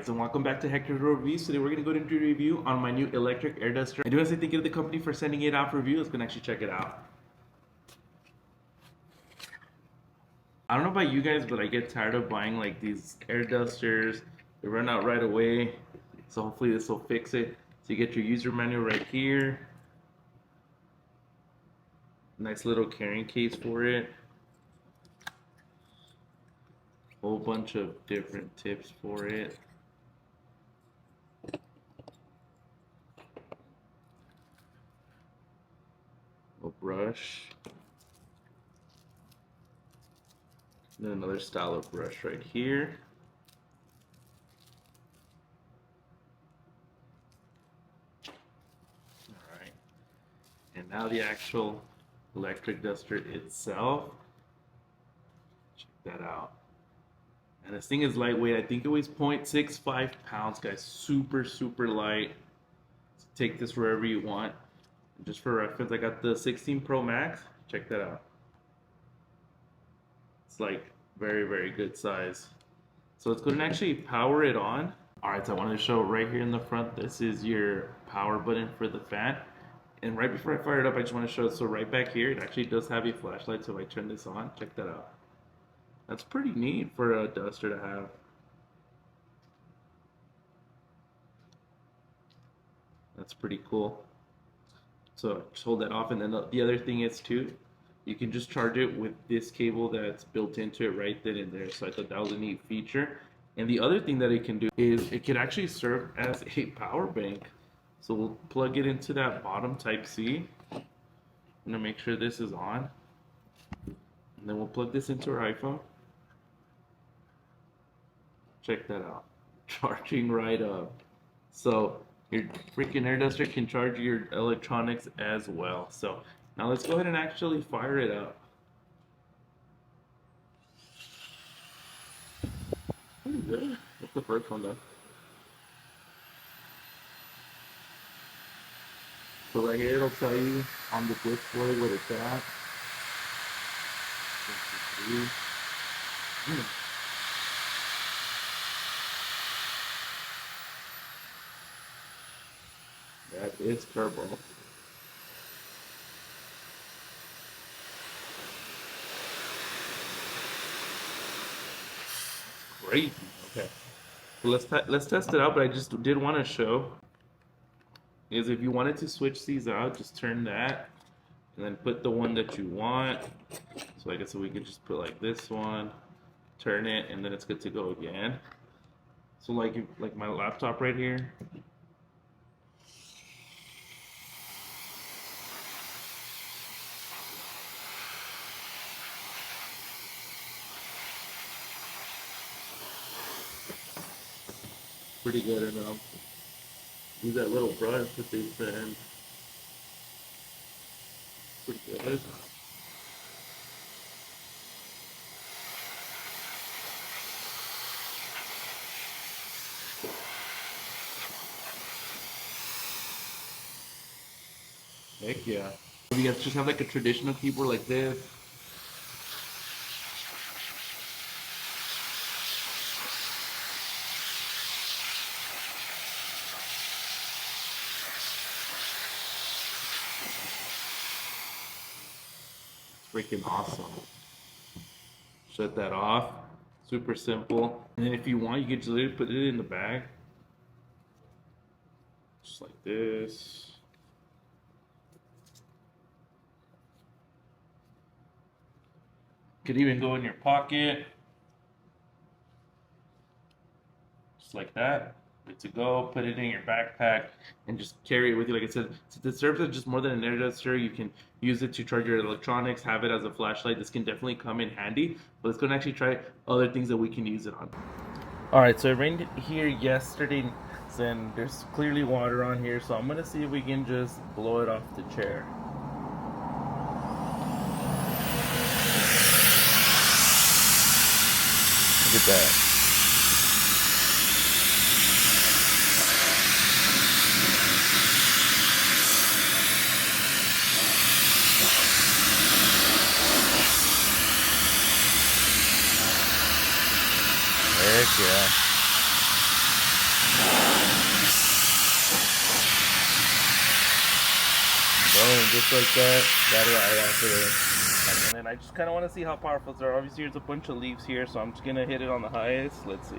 guys, and welcome back to Hector's Reviews. Today we're going to go into a review on my new electric air duster. I do want to say thank you to the company for sending it out for review. Let's go and actually check it out. I don't know about you guys, but I get tired of buying like these air dusters. They run out right away, so hopefully this will fix it. So you get your user manual right here. Nice little carrying case for it. Whole bunch of different tips for it. A brush. And then another style of brush right here. Alright. And now the actual electric duster itself. Check that out. And this thing is lightweight. I think it weighs 0.65 pounds, guys. Super, super light. So take this wherever you want. And just for reference, I got the 16 Pro Max. Check that out. It's like very, very good size. So let's go and actually power it on. Alright, so I wanted to show right here in the front, this is your power button for the fan. And right before I fire it up, I just want to show it. So right back here, it actually does have a flashlight. So if I turn this on, check that out. That's pretty neat for a duster to have. That's pretty cool. So just hold that off, and then the other thing is too, you can just charge it with this cable that's built into it right then and there. So I thought that was a neat feature. And the other thing that it can do is it can actually serve as a power bank. So we'll plug it into that bottom Type-C. I'm gonna make sure this is on. And then we'll plug this into our iPhone. Check that out. Charging right up. So your freaking air duster can charge your electronics as well. So now let's go ahead and actually fire it up. Pretty good. That's the first one though. So right here it'll tell you on the display what it's at. That is turbo. Crazy. Okay. So let's test it out. But I just did want to show is if you wanted to switch these out, just turn that and then put the one that you want. So I guess we could just put like this one, turn it, and then it's good to go again. So like my laptop right here. Pretty good, and use that little brush that they send. Pretty good. Heck yeah. You guys just have like a traditional keyboard like this. Freaking awesome. Shut that off. Super simple. And then if you want, you can just literally put it in the bag. Just like this. Could even go in your pocket. Just like that. Good to go. Put it in your backpack and just carry it with you. Like I said, since it serves as just more than an air duster, you can use it to charge your electronics, have it as a flashlight. This can definitely come in handy. But let's go and actually try other things that we can use it on. Alright, so it rained here yesterday and there's clearly water on here, so I'm gonna see if we can just blow it off the chair. Look at that. Heck yeah. Boom, just like that. Got it right after there. And then I just kind of want to see how powerful they are. Obviously, there's a bunch of leaves here, so I'm just gonna hit it on the highest. Let's see.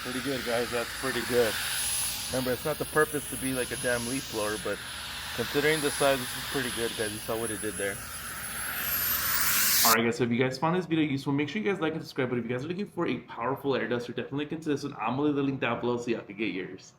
Pretty good, guys. That's pretty good. Remember, it's not the purpose to be like a damn leaf blower, but considering the size, this is pretty good, guys. You saw what it did there. Alright guys, so if you guys found this video useful, make sure you guys like and subscribe. But if you guys are looking for a powerful air duster, definitely consider this one. I'm going to leave the link down below so y'all can get yours.